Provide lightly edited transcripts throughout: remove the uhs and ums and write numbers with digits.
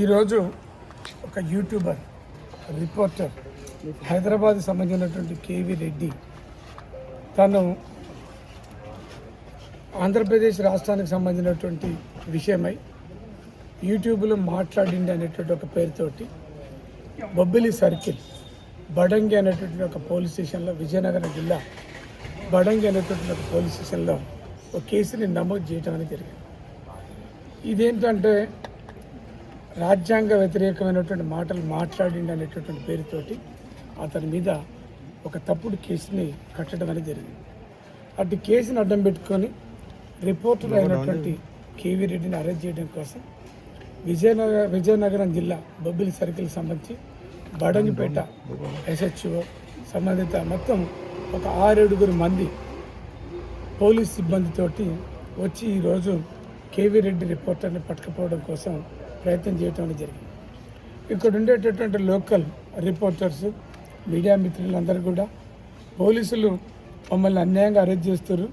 ఈరోజు ఒక YouTuber reporter Hyderabad సంబంధించినటువంటి కేవీ రెడ్డి తను ఆంధ్రప్రదేశ్ రాష్ట్రానికి సంబంధించినటువంటి విషయమై యూట్యూబ్లో మాట్లాడింది అనేటువంటి ఒక పేరుతోటి బొబ్బిలి సర్కిల్ బడంగి అనేటువంటి ఒక పోలీస్ స్టేషన్లో విజయనగరం జిల్లా బడంగి అనేటువంటి ఒక పోలీస్ స్టేషన్లో ఒక కేసుని నమోదు చేయడం అనేది జరిగింది. ఇదేంటంటే రాజ్యాంగ వ్యతిరేకమైనటువంటి మాటలు మాట్లాడింది అనేటటువంటి పేరుతోటి అతని మీద ఒక తప్పుడు కేసుని కట్టడం అనేది జరిగింది. అటు కేసుని అడ్డం పెట్టుకొని రిపోర్టర్ అయినటువంటి కేవీ రెడ్డిని అరెస్ట్ చేయడం కోసం విజయనగరం జిల్లా బొబ్బిలి సర్కిల్ సంబంధించి బడంగిపేట ఎస్హెచ్ఓ సంబంధిత మొత్తం ఒక 6-7 మంది పోలీస్ సిబ్బందితోటి వచ్చి ఈరోజు కేవీ రెడ్డి రిపోర్టర్ని పట్టుకుపోవడం కోసం ప్రయత్నం చేయడం జరిగింది. ఇక్కడ ఉండేటటువంటి లోకల్ రిపోర్టర్స్ మీడియా మిత్రులందరూ కూడా పోలీసులు మమ్మల్ని అన్యాయంగా అరెస్ట్ చేస్తారు.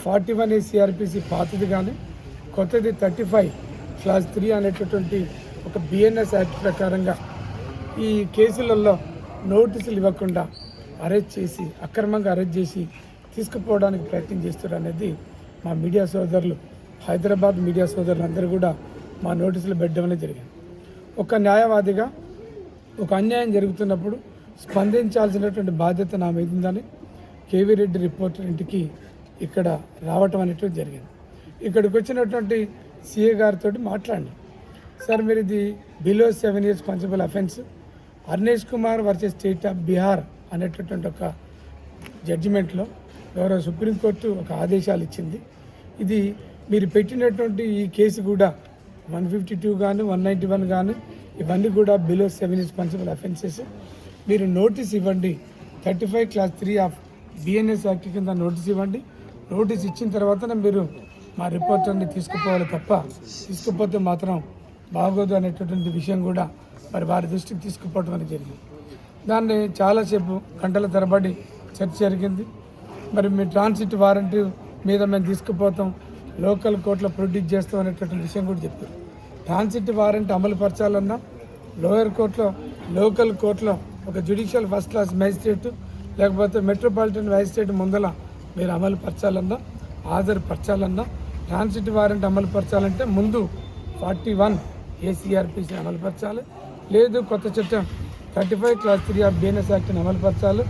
41A CRPC పాతది కానీ కొత్తది 35(3) అనేటటువంటి ఒక BNS యాక్ట్ ప్రకారంగా ఈ కేసులలో నోటీసులు ఇవ్వకుండా అరెస్ట్ చేసి అక్రమంగా అరెస్ట్ చేసి తీసుకుపోవడానికి ప్రయత్నం చేస్తారు అనేది మా మీడియా సోదరులు హైదరాబాద్ మీడియా సోదరులు అందరూ కూడా మా నోటీసులు పెట్టడం జరిగింది. ఒక న్యాయవాదిగా ఒక అన్యాయం జరుగుతున్నప్పుడు స్పందించాల్సినటువంటి బాధ్యత నా మీద ఉందని కేవీ రెడ్డి రిపోర్టర్ ఇంటికి ఇక్కడ రావటం అనేటువంటి జరిగింది. ఇక్కడికి వచ్చినటువంటి సిఏ గారితో మాట్లాడి, సార్ మీరు ఇది below 7 years punishable offence Arnesh Kumar versus state of Bihar అనేటటువంటి ఒక జడ్జిమెంట్లో గౌరవ సుప్రీంకోర్టు ఒక ఆదేశాలు ఇచ్చింది. ఇది మీరు పెట్టినటువంటి ఈ కేసు కూడా 152 కానీ 191 కానీ ఇవన్నీ కూడా బిలో 7 years పనిషబుల్ అఫెన్సెస్. మీరు నోటీస్ ఇవ్వండి, 35(3) ఆఫ్ BNS యాక్ట్ కింద నోటీస్ ఇవ్వండి. నోటీస్ ఇచ్చిన తర్వాత మీరు మా రిపోర్టర్ని తీసుకుపోవాలి తప్ప తీసుకుపోతే మాత్రం బాగోదు అనేటటువంటి విషయం కూడా మరి వారి దృష్టికి తీసుకుపోవడం అనేది జరిగింది. దాన్ని చాలాసేపు గంటల తరబడి చర్చ జరిగింది. మరి మీ ట్రాన్సిట్ వారెంట్ మీద మేము తీసుకుపోతాం, లోకల్ కోర్టులో ప్రొడ్యూస్ చేస్తాం అనేటటువంటి విషయం కూడా చెప్పారు. ట్రాన్సిట్ వారెంట్ అమలు పరచాలన్నా లోయర్ కోర్టులో లోకల్ కోర్టులో ఒక జ్యుడిషియల్ ఫస్ట్ క్లాస్ మ్యాజిస్ట్రేట్ లేకపోతే మెట్రోపాలిటన్ మ్యాజిస్ట్రేట్ ముందల మీరు అమలు పరచాలన్నా హాజరుపరచాలన్నా ట్రాన్సిట్ వారెంట్ అమలు పరచాలంటే ముందు 41A CRPC అమలు పరచాలి, లేదు కొత్త చట్టం 35(3) ఆఫ్ BNS యాక్ట్ని అమలు పరచాలి.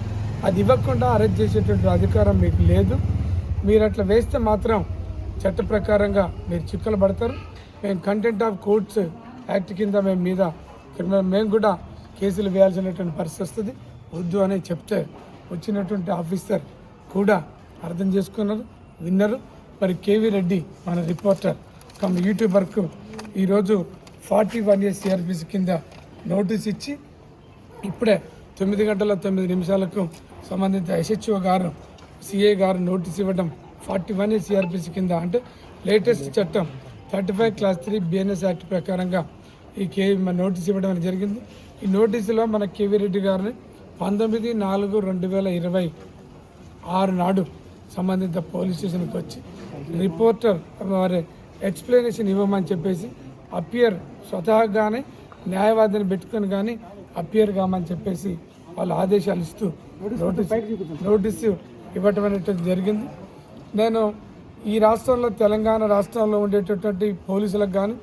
అది ఇవ్వకుండా అరెస్ట్ చేసేటువంటి అధికారం మీకు లేదు. మీరు అట్లా వేస్తే మాత్రం చట్ట ప్రకారంగా మీరు చిక్కులు పడతారు. మేము కంటెంట్ ఆఫ్ కోర్ట్స్ యాక్ట్ కింద మేము కూడా కేసులు వేయాల్సినటువంటి పరిస్థితి వస్తుంది. వద్దు అని చెప్తే వచ్చినటువంటి ఆఫీసర్ కూడా అర్థం చేసుకున్నారు, విన్నారు. మరి కేవీ రెడ్డి మన రిపోర్టర్ యూట్యూబర్కు ఈరోజు 41A CRPC కింద నోటీస్ ఇచ్చి ఇప్పుడే 9:09 సంబంధిత SHO గారు సిఏ గారు నోటీస్ ఇవ్వడం 41A CRPC కింద అంటే లేటెస్ట్ చట్టం 35(3) BNS యాక్ట్ ప్రకారంగా ఈ నోటీస్ ఇవ్వడం జరిగింది. ఈ నోటీసులో మన కేవీ రెడ్డి గారిని 19/4/2026 నాడు సంబంధిత పోలీస్ స్టేషన్కి వచ్చి రిపోర్టర్ వారి ఎక్స్ప్లెనేషన్ ఇవ్వమని చెప్పేసి అపియర్ స్వతహాగానే న్యాయవాదిని పెట్టుకొని కానీ అపియర్ కామని చెప్పేసి వాళ్ళు ఆదేశాలు ఇస్తూ నోటీసు ఇవ్వటం అనేటువంటి జరిగింది. నేను ఈ రాష్ట్రంలో తెలంగాణ రాష్ట్రంలో ఉండేటటువంటి పోలీసులకు కానీ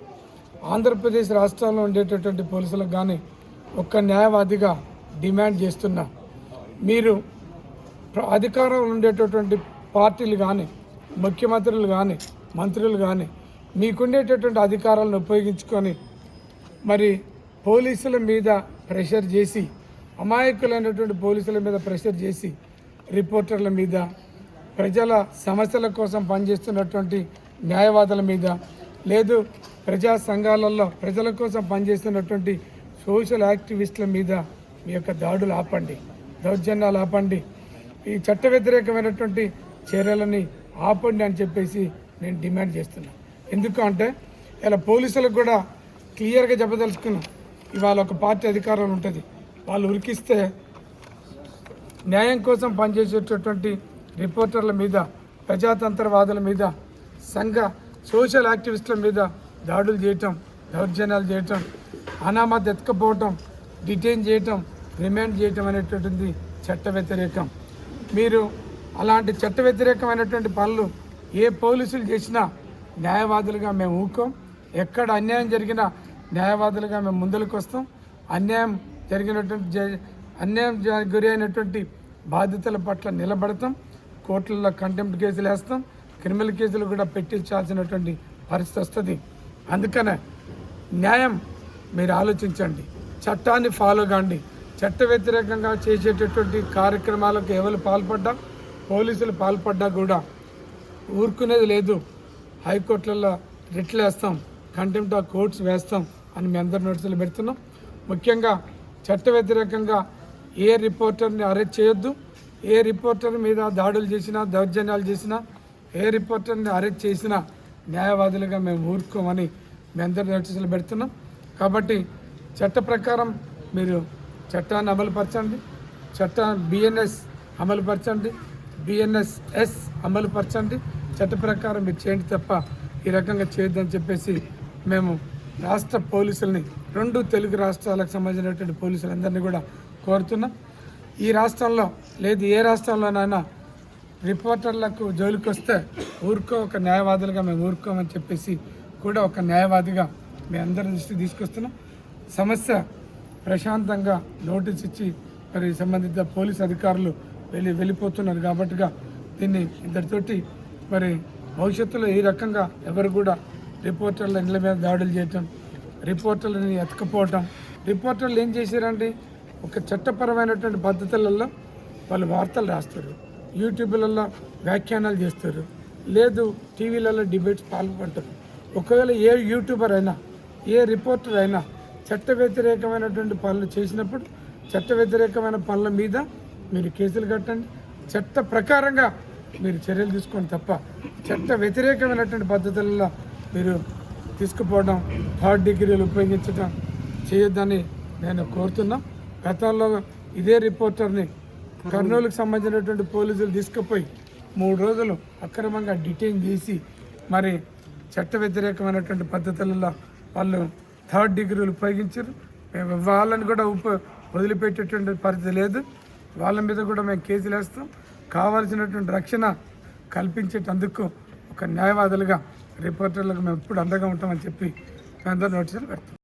ఆంధ్రప్రదేశ్ రాష్ట్రంలో ఉండేటటువంటి పోలీసులకు కానీ ఒక్క న్యాయవాదిగా డిమాండ్ చేస్తున్నా, మీరు అధికారంలో ఉండేటటువంటి పార్టీలు కానీ ముఖ్యమంత్రులు కానీ మంత్రులు కానీ మీకుండేటటువంటి అధికారాలను ఉపయోగించుకొని మరి పోలీసుల మీద ప్రెషర్ చేసి అమాయకులైనటువంటి పోలీసుల మీద ప్రెషర్ చేసి రిపోర్టర్ల మీద ప్రజల సమస్యల కోసం పనిచేస్తున్నటువంటి న్యాయవాదుల మీద లేదు ప్రజా సంఘాలలో ప్రజల కోసం పనిచేస్తున్నటువంటి సోషల్ యాక్టివిస్టుల మీద మీ యొక్క దాడులు ఆపండి, దౌర్జన్యాలు ఆపండి, ఈ చట్ట వ్యతిరేకమైనటువంటి చర్యలని ఆపండి అని చెప్పేసి నేను డిమాండ్ చేస్తున్నాను. ఎందుకు అంటే ఇలా పోలీసులకు కూడా క్లియర్గా చెప్పదలుచుకున్నాం, ఇవాళ ఒక పార్టీ అధికారంలో ఉంటుంది, వాళ్ళు ఉరికిస్తే న్యాయం కోసం పనిచేసేటటువంటి రిపోర్టర్ల మీద ప్రజాతంత్రవాదుల మీద సంఘ సోషల్ యాక్టివిస్టుల మీద దాడులు చేయటం, దౌర్జన్యాలు చేయటం అనామత్ ఎత్తుకపోవటం, డిటైన్ చేయటం, రిమాండ్ చేయటం అనేటువంటిది చట్ట వ్యతిరేకం. మీరు అలాంటి చట్ట వ్యతిరేకమైనటువంటి పనులు ఏ పోలీసులు చేసినా న్యాయవాదులుగా మేము ఊరుకోం. ఎక్కడ అన్యాయం జరిగినా న్యాయవాదులుగా మేము ముందరికి వస్తాం. అన్యాయం గురి అయినటువంటి బాధితుల పట్ల నిలబడతాం. కోర్టుల్లో కంటెంప్ట్ కేసులు వేస్తాం. క్రిమినల్ కేసులు కూడా పెట్టించాల్సినటువంటి పరిస్థితి వస్తుంది. అందుకనే న్యాయం మీరు ఆలోచించండి, చట్టాన్ని ఫాలో కాండి. చట్ట వ్యతిరేకంగా చేసేటటువంటి కార్యక్రమాలకు ఎవరు పాల్పడ్డా, పోలీసులు పాల్పడ్డా కూడా ఊరుకునేది లేదు. హైకోర్టులలో రిట్లు వేస్తాం, కంటెంప్ట్ ఆఫ్ కోర్ట్స్ వేస్తాం అని మీ అందరి నోటీసులు పెడుతున్నాం. ముఖ్యంగా చట్ట వ్యతిరేకంగా ఏ రిపోర్టర్ని అరెస్ట్ చేయొద్దు. ఏ రిపోర్టర్ మీద దాడులు చేసినా, దౌర్జన్యాలు చేసినా, ఏ రిపోర్టర్ని అరెస్ట్ చేసినా న్యాయవాదులుగా మేము ఊరుకోమని మీ అందరి నోటీసులు పెడుతున్నాం. కాబట్టి చట్ట ప్రకారం మీరు చట్టాన్ని అమలుపరచండి. BNS అమలుపరచండి, BNSS అమలుపరచండి. చట్ట ప్రకారం మీరు చేయండి తప్ప ఈ రకంగా చేయొద్దని చెప్పేసి మేము రాష్ట్ర పోలీసుల్ని, 2 తెలుగు రాష్ట్రాలకు సంబంధించినటువంటి పోలీసులందరినీ కూడా కోరుతున్నాం. ఈ రాష్ట్రంలో లేదు ఏ రాష్ట్రంలోనైనా రిపోర్టర్లకు జోలికి వస్తే ఒక న్యాయవాదులుగా మేము ఊరుకోమని చెప్పేసి కూడా ఒక న్యాయవాదిగా మీ అందరి దృష్టికి తీసుకొస్తున్నాం. సమస్య ప్రశాంతంగా నోటీస్ ఇచ్చి మరి సంబంధిత పోలీస్ అధికారులు వెళ్ళిపోతున్నారు కాబట్టిగా దీన్ని ఇంతటితోటి మరి భవిష్యత్తులో ఈ రకంగా ఎవరు కూడా రిపోర్టర్ల ఇళ్ళ మీద దాడులు చేయటం, రిపోర్టర్లని ఎత్తుకపోవటం. రిపోర్టర్లు ఏం చేశారండి, ఒక చట్టపరమైనటువంటి పద్ధతులలో వాళ్ళు వార్తలు రాస్తారు, యూట్యూబ్లలో వ్యాఖ్యానాలు చేస్తారు, లేదు టీవీలలో డిబేట్స్ పాల్గొంటారు. ఒకవేళ ఏ యూట్యూబర్ అయినా, ఏ రిపోర్టర్ అయినా చట్ట వ్యతిరేకమైనటువంటి పనులు చేసినప్పుడు చట్ట వ్యతిరేకమైన పనుల మీద మీరు కేసులు కట్టండి. చట్ట ప్రకారంగా మీరు చర్యలు తీసుకోండి తప్ప చట్ట వ్యతిరేకమైనటువంటి పద్ధతులలో మీరు తీసుకుపోవడం, 3rd డిగ్రీలు ఉపయోగించడం చేయొద్దని నేను కోరుతున్నా. గతంలో ఇదే రిపోర్టర్ని కర్నూలుకు సంబంధించినటువంటి పోలీసులు తీసుకుపోయి 3 రోజులు అక్రమంగా డిటైన్ చేసి మరి చట్ట వ్యతిరేకమైనటువంటి పద్ధతులలో వాళ్ళు 3rd డిగ్రీలు ఉపయోగించారు. మేము వాళ్ళని కూడా వదిలిపెట్టేటువంటి పరిస్థితి లేదు. వాళ్ళ మీద కూడా మేము కేసులు వేస్తాం. కావాల్సినటువంటి రక్షణ కల్పించేటందుకు ఒక న్యాయవాదులుగా రిపోర్టర్లకు మేము ఎప్పుడు అండగా ఉంటామని చెప్పి మేము అందరూ నోటీసులు పెడతాం.